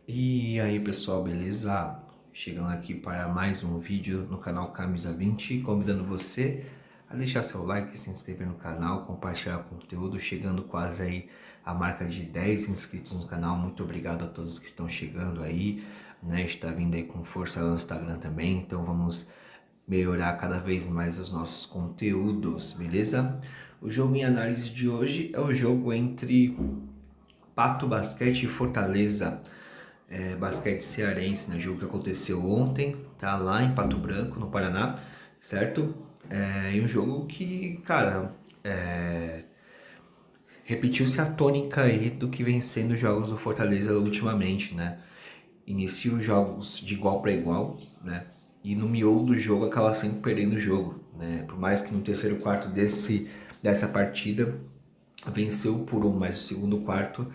E aí pessoal, beleza? Chegando aqui para mais um vídeo no canal Camisa 20, convidando você a deixar seu like, se inscrever no canal, compartilhar o conteúdo, chegando quase aí a marca de 10 inscritos no canal. Muito obrigado a todos que estão chegando aí, né? Está vindo aí com força no Instagram também, então vamos melhorar cada vez mais os nossos conteúdos, beleza? O jogo em análise de hoje é o jogo entre Pato Basquete e Fortaleza basquete cearense, né? Jogo que aconteceu ontem, tá lá em Pato Branco, no Paraná, certo? E um jogo que, cara, repetiu-se a tônica aí do que vem sendo os jogos do Fortaleza ultimamente, né? Inicia os jogos de igual para igual, né? E no miolo do jogo acaba sempre perdendo o jogo, né? Por mais que no terceiro quarto dessa partida venceu por um, mas o segundo quarto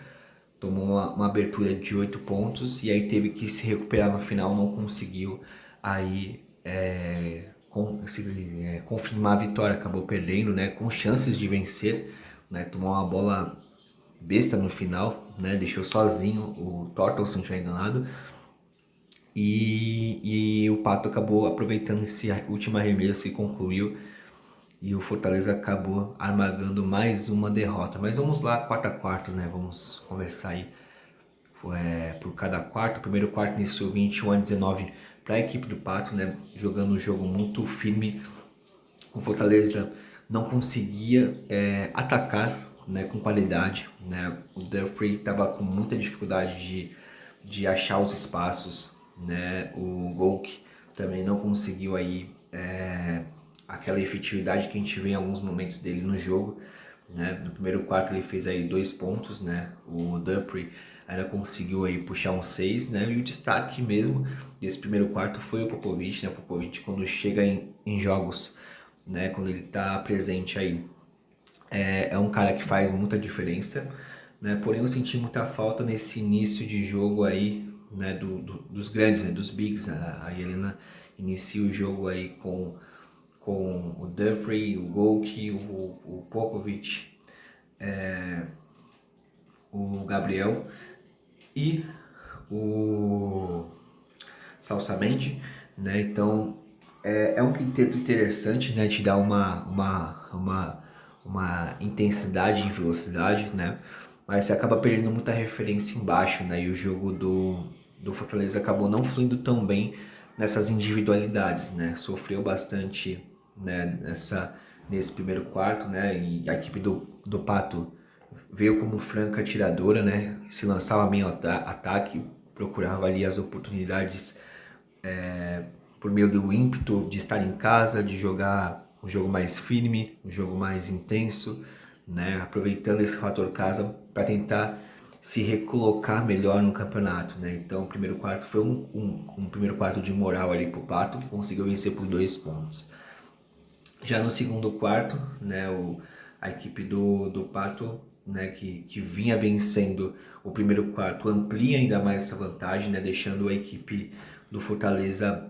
tomou uma abertura de 8 pontos e aí teve que se recuperar no final, não conseguiu aí confirmar a vitória, acabou perdendo, né, com chances de vencer, né, tomou uma bola besta no final, né, deixou sozinho o Tortle, se não estiver enganado, e o Pato acabou aproveitando esse último arremesso e concluiu. E o Fortaleza acabou armagando mais uma derrota. Mas vamos lá, quarto a quarto, né? Vamos conversar aí por cada quarto. O primeiro quarto iniciou 21-19 para a equipe do Pato, né? Jogando um jogo muito firme. O Fortaleza não conseguia atacar, né, com qualidade, né? O Duffy estava com muita dificuldade de achar os espaços, né? O Golk também não conseguiu aí aquela efetividade que a gente vê em alguns momentos dele no jogo, né? No primeiro quarto ele fez aí 2 pontos, né? O Dupree ainda conseguiu aí puxar um 6, né? E o destaque mesmo desse primeiro quarto foi o Popovich, né? O Popovich quando chega em jogos, né? Quando ele está presente aí, é um cara que faz muita diferença, né? Porém eu senti muita falta nesse início de jogo aí, né? Dos grandes, né? Dos bigs. A Helena inicia o jogo aí com o Dupree, o Golki, o Popovich, o Gabriel e o Salsamente, né? Então é um quinteto interessante, né? Te dá uma intensidade e velocidade, né? Mas você acaba perdendo muita referência embaixo, né? E o jogo do Fortaleza acabou não fluindo tão bem nessas individualidades, né? Sofreu bastante, né? Nesse primeiro quarto, né? E a equipe do Pato veio como franca atiradora, né? Se lançava bem ao ataque, procurava ali as oportunidades por meio do ímpeto de estar em casa, de jogar um jogo mais firme, um jogo mais intenso, né? Aproveitando esse fator casa para tentar se recolocar melhor no campeonato, né? Então o primeiro quarto foi um primeiro quarto de moral ali pro Pato, que conseguiu vencer por 2 pontos. Já no segundo quarto, né, a equipe do Pato, né, que vinha vencendo o primeiro quarto, amplia ainda mais essa vantagem, né, deixando a equipe do Fortaleza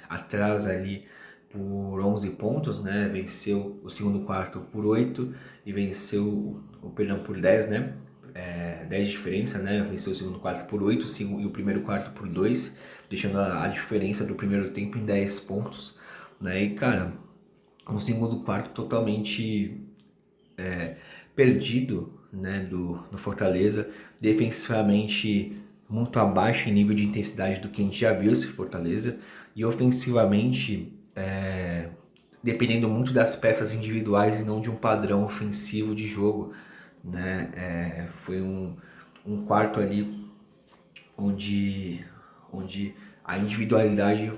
atrás ali por 11 pontos, né, venceu o segundo quarto por 8 e venceu o perdão por 10, né, 10 de diferença, né, venceu o segundo quarto por 8 e o primeiro quarto por 2, deixando a diferença do primeiro tempo em 10 pontos, né, e cara, um segundo quarto totalmente perdido, né, do Fortaleza, defensivamente muito abaixo em nível de intensidade do que a gente já viu esse Fortaleza, e ofensivamente dependendo muito das peças individuais e não de um padrão ofensivo de jogo, né? Foi um quarto ali onde a individualidade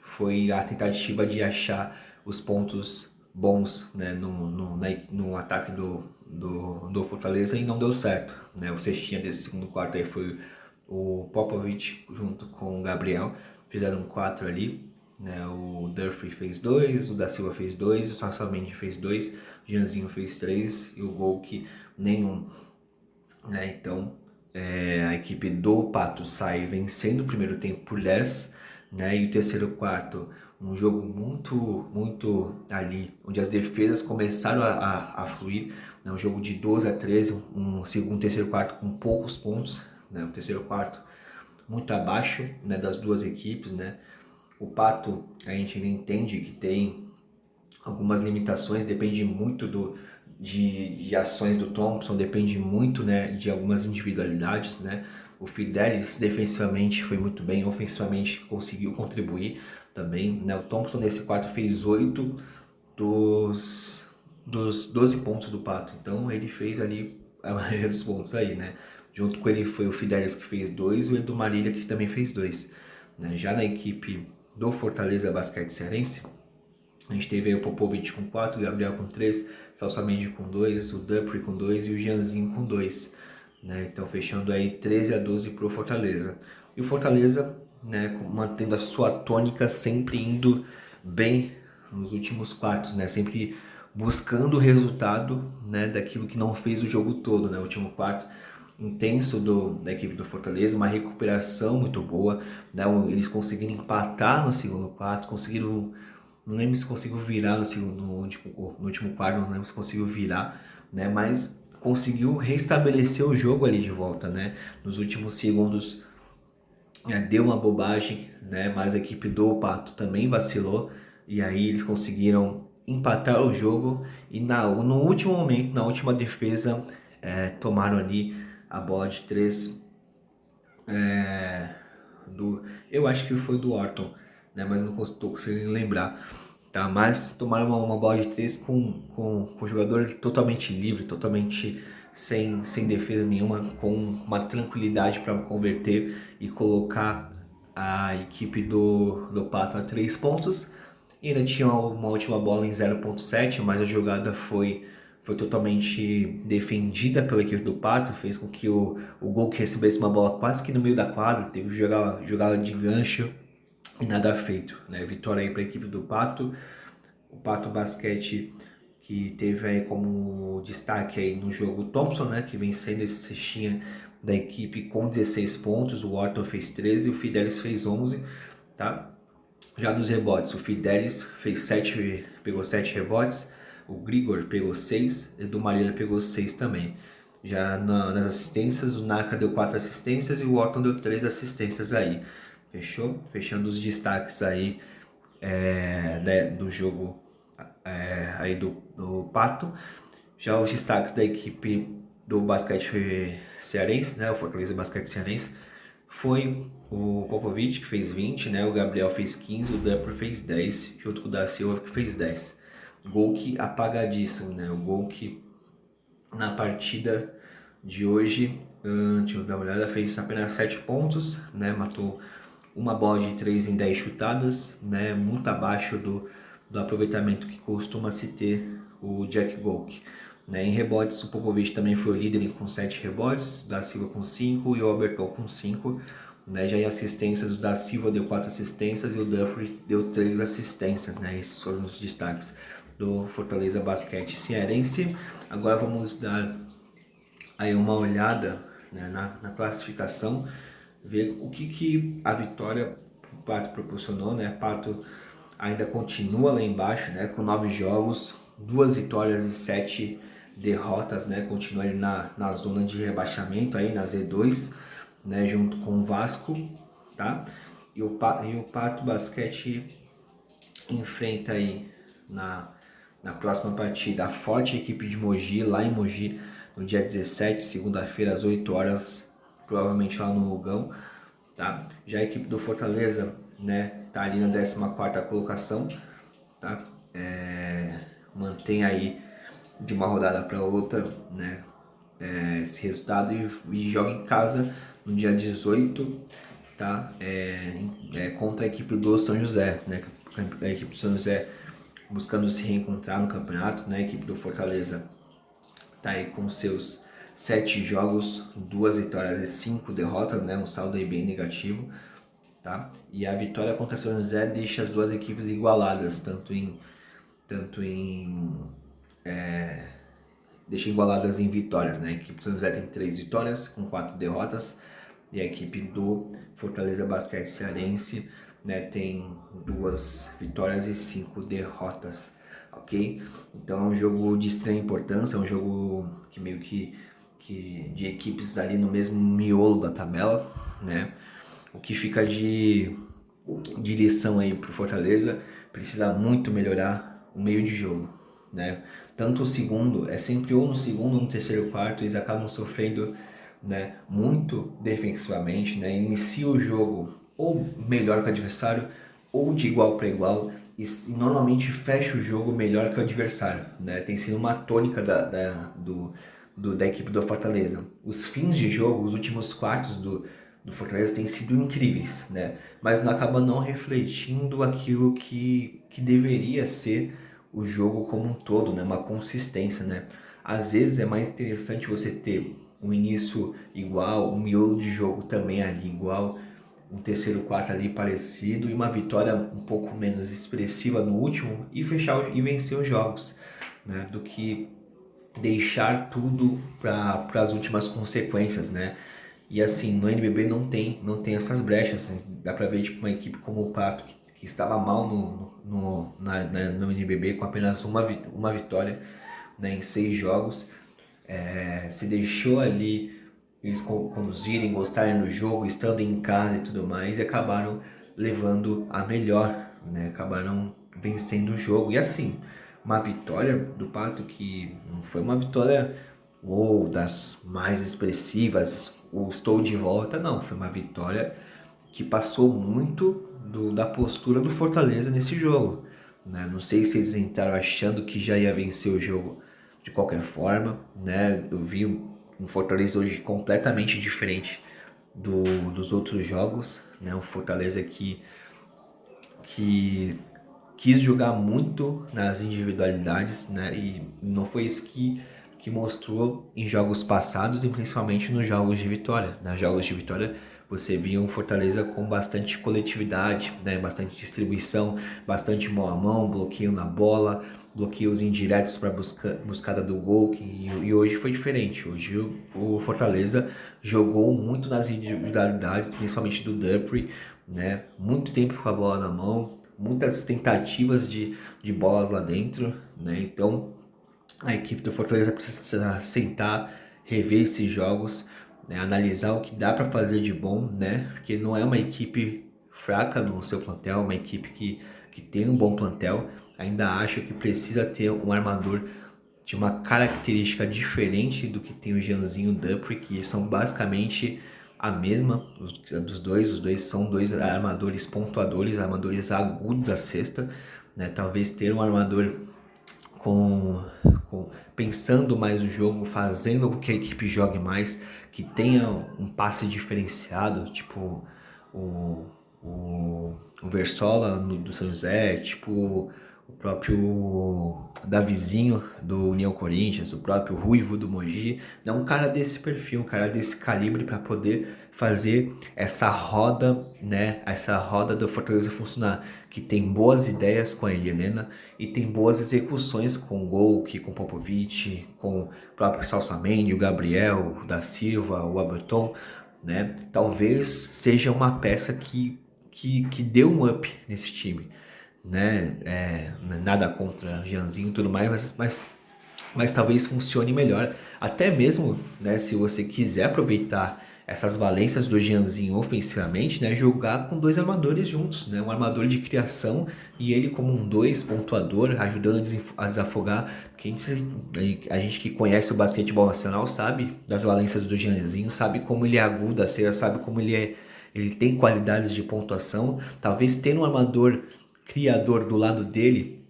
foi a tentativa de achar os pontos bons, né, no ataque do Fortaleza, e não deu certo, né? O cestinha desse segundo quarto aí foi o Popovich junto com o Gabriel, fizeram 4 ali, né? O Durfee fez 2, o da Silva fez 2, o Sassamente fez 2, o Janzinho fez 3 e o Golk nenhum, né? Então a equipe do Pato sai vencendo o primeiro tempo por 10, né? E o terceiro quarto, um jogo muito ali, onde as defesas começaram a fluir, né? Um jogo de 12-13, um segundo, terceiro quarto com poucos pontos, né? O terceiro quarto muito abaixo, né, das duas equipes, né. O Pato, a gente ainda entende que tem algumas limitações, depende muito de ações do Thompson, depende muito, né, de algumas individualidades, né. O Fidelis defensivamente foi muito bem, ofensivamente conseguiu contribuir também, né. O Thompson nesse quarto fez 8 dos 12 pontos do Pato, então ele fez ali a maioria dos pontos aí, né. Junto com ele foi o Fidelis que fez 2 e o Edu Marília que também fez 2, né. Já na equipe do Fortaleza Basquete Cearense, a gente teve aí o Popovic com 4, o Gabriel com 3, Salsa Mendy com 2, o Dupri com 2 e o Gianzinho com 2. Né? Então fechando aí 13-12 para o Fortaleza. E o Fortaleza, né, mantendo a sua tônica, sempre indo bem nos últimos quartos, né? Sempre buscando o resultado, né, daquilo que não fez o jogo todo, né? O último quarto intenso da equipe do Fortaleza, uma recuperação muito boa, né? Eles conseguiram empatar no segundo quarto, conseguiram, não lembro se conseguiu virar no último quarto, não lembro se conseguiu virar, né? Mas conseguiu restabelecer o jogo ali de volta, né? Nos últimos segundos, deu uma bobagem, né? Mas a equipe do Pato também vacilou e aí eles conseguiram empatar o jogo e no último momento, na última defesa, tomaram ali a bola de 3 eu acho que foi do Orton, né? Mas não estou conseguindo lembrar. Tá? Mas tomaram uma bola de 3 com o jogador totalmente livre, totalmente sem defesa nenhuma, com uma tranquilidade para converter e colocar a equipe do Pato a 3 pontos. E ainda tinha uma última bola em 0.7, mas a jogada foi totalmente defendida pela equipe do Pato, fez com que o gol que recebesse uma bola quase que no meio da quadra, teve que jogar jogada de gancho e nada feito, né? Vitória aí para a equipe do Pato. O Pato Basquete que teve aí como destaque aí no jogo o Thompson, né, que vem sendo esse cestinha da equipe com 16 pontos, o Orton fez 13 e o Fidelis fez 11, tá? Já nos rebotes, o Fidelis pegou 7 rebotes, o Grigor pegou 6, Edu Marília pegou 6 também. Já nas assistências, o Naka deu 4 assistências e o Orton deu 3 assistências aí. Fechou? Fechando os destaques aí do jogo aí do Pato. Já os destaques da equipe do basquete cearense, né, o Fortaleza Basquete Cearense, foi o Popovic, que fez 20, né, o Gabriel fez 15, o Dupper fez 10, junto com o da Silva, que fez 10. Gol que apagadíssimo, né, o gol que na partida de hoje, deixa eu dar uma olhada, fez apenas 7 pontos, né, matou uma bola de 3 em 10 chutadas, né, muito abaixo do aproveitamento que costuma se ter o Jack Golk. Né, em rebotes, o Popovic também foi o líder com 7 rebotes, o da Silva com 5 e o Alberton com 5. Né, já em assistências, o da Silva deu 4 assistências e o Duffy deu 3 assistências. Né, esses foram os destaques do Fortaleza Basquete Cearense. Agora vamos dar aí uma olhada, né, na classificação, ver o que a vitória o Pato proporcionou, né? Pato ainda continua lá embaixo, né? Com 9 jogos, 2 vitórias e 7 derrotas, né? Continua ali na zona de rebaixamento aí, na Z2, né? Junto com o Vasco, tá? E o Pato Basquete enfrenta aí na próxima partida a forte equipe de Mogi, lá em Mogi, no dia 17, segunda-feira, às 8 horas, provavelmente lá no Rugão, tá? Já a equipe do Fortaleza, né, tá ali na 14ª colocação, tá? Mantém aí de uma rodada para outra, né, esse resultado e joga em casa no dia 18, tá? Contra a equipe do São José, né? A equipe do São José buscando se reencontrar no campeonato, né? A equipe do Fortaleza tá aí com seus 7 jogos, 2 vitórias e 5 derrotas, né? Um saldo aí bem negativo, tá? E a vitória contra o São José deixa as duas equipes igualadas, deixa igualadas em vitórias, né? A equipe do São José tem 3 vitórias com 4 derrotas e a equipe do Fortaleza Basquete Cearense, né, tem 2 vitórias e 5 derrotas, ok? Então é um jogo de extrema importância, é um jogo que meio que de equipes ali no mesmo miolo da tabela, né? o que fica de lição aí pro Fortaleza, precisa muito melhorar o meio de jogo, né? Tanto o segundo, é sempre ou no segundo ou no terceiro quarto, eles acabam sofrendo, né, muito defensivamente, né? Inicia o jogo ou melhor que o adversário, ou de igual para igual, e normalmente fecha o jogo melhor que o adversário, né? Tem sido uma tônica da equipe do Fortaleza. Os fins de jogo, os últimos quartos do Fortaleza têm sido incríveis, né? Mas não acaba não refletindo aquilo que deveria ser o jogo como um todo, né? Uma consistência, né? Às vezes é mais interessante você ter um início igual, um miolo de jogo também ali igual, um terceiro quarto ali parecido e uma vitória um pouco menos expressiva no último e fechar e vencer os jogos, né? Do que deixar tudo para as últimas consequências, né? E assim, no NBB não tem essas brechas, né? Dá pra ver tipo uma equipe como o Pato que estava mal no NBB com apenas uma vitória, né, em 6 jogos, se deixou ali eles conduzirem, gostarem do jogo, estando em casa e tudo mais, e acabaram levando a melhor, né? Acabaram vencendo o jogo. E assim, uma vitória do Pato que não foi uma vitória das mais expressivas, o estou de volta, não. Foi uma vitória que passou muito da postura do Fortaleza nesse jogo, né? Não sei se eles entraram achando que já ia vencer o jogo de qualquer forma, né? Eu vi um Fortaleza hoje completamente diferente dos outros jogos, né? Um Fortaleza que quis jogar muito nas individualidades, né? E não foi isso que mostrou em jogos passados e principalmente nos jogos de vitória. Nos jogos de vitória você via um Fortaleza com bastante coletividade, né? Bastante distribuição, bastante mão a mão, bloqueio na bola, bloqueios indiretos para buscada do gol, e hoje foi diferente. Hoje o Fortaleza jogou muito nas individualidades, principalmente do Dupree, né? Muito tempo com a bola na mão, muitas tentativas de bolas lá dentro, né? Então a equipe do Fortaleza precisa sentar, rever esses jogos, né? Analisar o que dá para fazer de bom, né? Porque não é uma equipe fraca no seu plantel, é uma equipe que tem um bom plantel. Ainda acho que precisa ter um armador de uma característica diferente do que tem o Jeanzinho e o Dupree, que são basicamente a mesma dos dois. Os dois são dois armadores pontuadores, armadores agudos à cesta, né? Talvez ter um armador com, pensando mais o jogo, fazendo com que a equipe jogue mais, que tenha um passe diferenciado, tipo o, o Versola do São José, tipo o próprio Davizinho do União Corinthians, o próprio Ruivo do Mogi. É um cara desse perfil, um cara desse calibre para poder fazer essa roda, né? Essa roda do Fortaleza funcionar, que tem boas ideias com a Helena e tem boas execuções com o Gol, com o Popovic, com o próprio Salsamendi, o Gabriel, o da Silva, o Aberton, né? Talvez seja uma peça que deu um up nesse time, né? Nada contra Janzinho e tudo mais, mas talvez funcione melhor. Até mesmo, né, se você quiser aproveitar essas valências do Jeanzinho ofensivamente, né, jogar com dois armadores juntos, né, um armador de criação e ele como um dois pontuador, ajudando a desafogar. Porque a gente que conhece o basquetebol nacional sabe das valências do Jeanzinho, sabe como ele é agudo a cera, sabe como ele tem qualidades de pontuação. Talvez tendo um armador criador do lado dele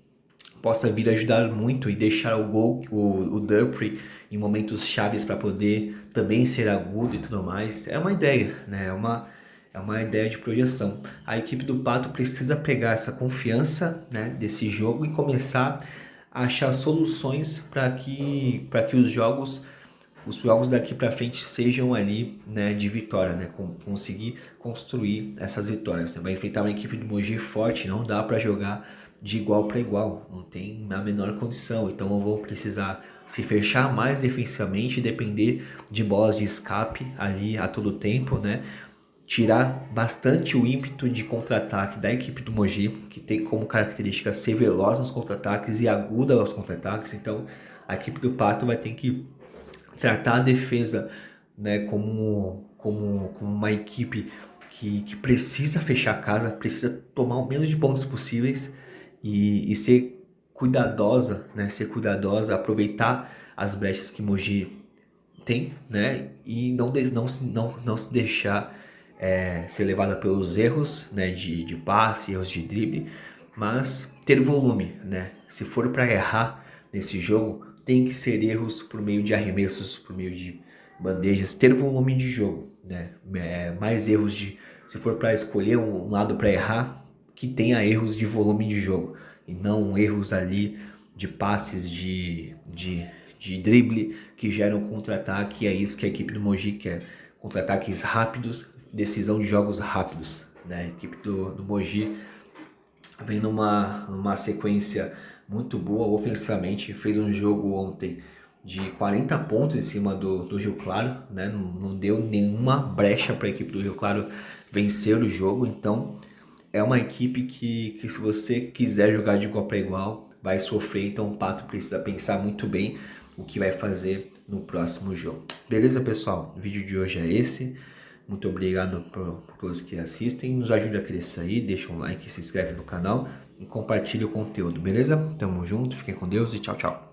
possa vir ajudar muito e deixar o Gol, o Dupree, em momentos chaves para poder também ser agudo e tudo mais. É uma ideia, né? É uma ideia de projeção. A equipe do Pato precisa pegar essa confiança, né, desse jogo e começar a achar soluções para que os jogos daqui para frente sejam ali, né, de vitória, né, conseguir construir essas vitórias, né? Vai enfrentar uma equipe do Mogi forte, não dá para jogar de igual para igual, não tem a menor condição, então vão precisar se fechar mais defensivamente e depender de bolas de escape ali a todo tempo, né? Tirar bastante o ímpeto de contra-ataque da equipe do Mogi, que tem como característica ser veloz nos contra-ataques e aguda aos contra-ataques. Então a equipe do Pato vai ter que tratar a defesa, né, como uma equipe que precisa fechar a casa, precisa tomar o menos de pontos possíveis e ser cuidadosa, né? Ser cuidadosa, aproveitar as brechas que Mogi tem, né? E não se deixar ser levada pelos erros, né? De passe, erros de drible, mas ter volume, né? Se for para errar nesse jogo, tem que ser erros por meio de arremessos, por meio de bandejas, ter volume de jogo, né? Mais erros de, se for para escolher um lado para errar, que tenha erros de volume de jogo e não erros ali de passes de drible que geram contra-ataque. É isso que a equipe do Mogi quer, contra-ataques rápidos, decisão de jogos rápidos, né? A equipe do Mogi vem numa sequência muito boa ofensivamente, fez um jogo ontem de 40 pontos em cima do Rio Claro, né? Não deu nenhuma brecha para a equipe do Rio Claro vencer o jogo, então é uma equipe que se você quiser jogar de igual para igual, vai sofrer, então o Pato precisa pensar muito bem o que vai fazer no próximo jogo. Beleza, pessoal? O vídeo de hoje é esse. Muito obrigado por todos que assistem. Nos ajude a crescer aí, deixa um like, se inscreve no canal e compartilha o conteúdo, beleza? Tamo junto, fiquem com Deus e tchau, tchau.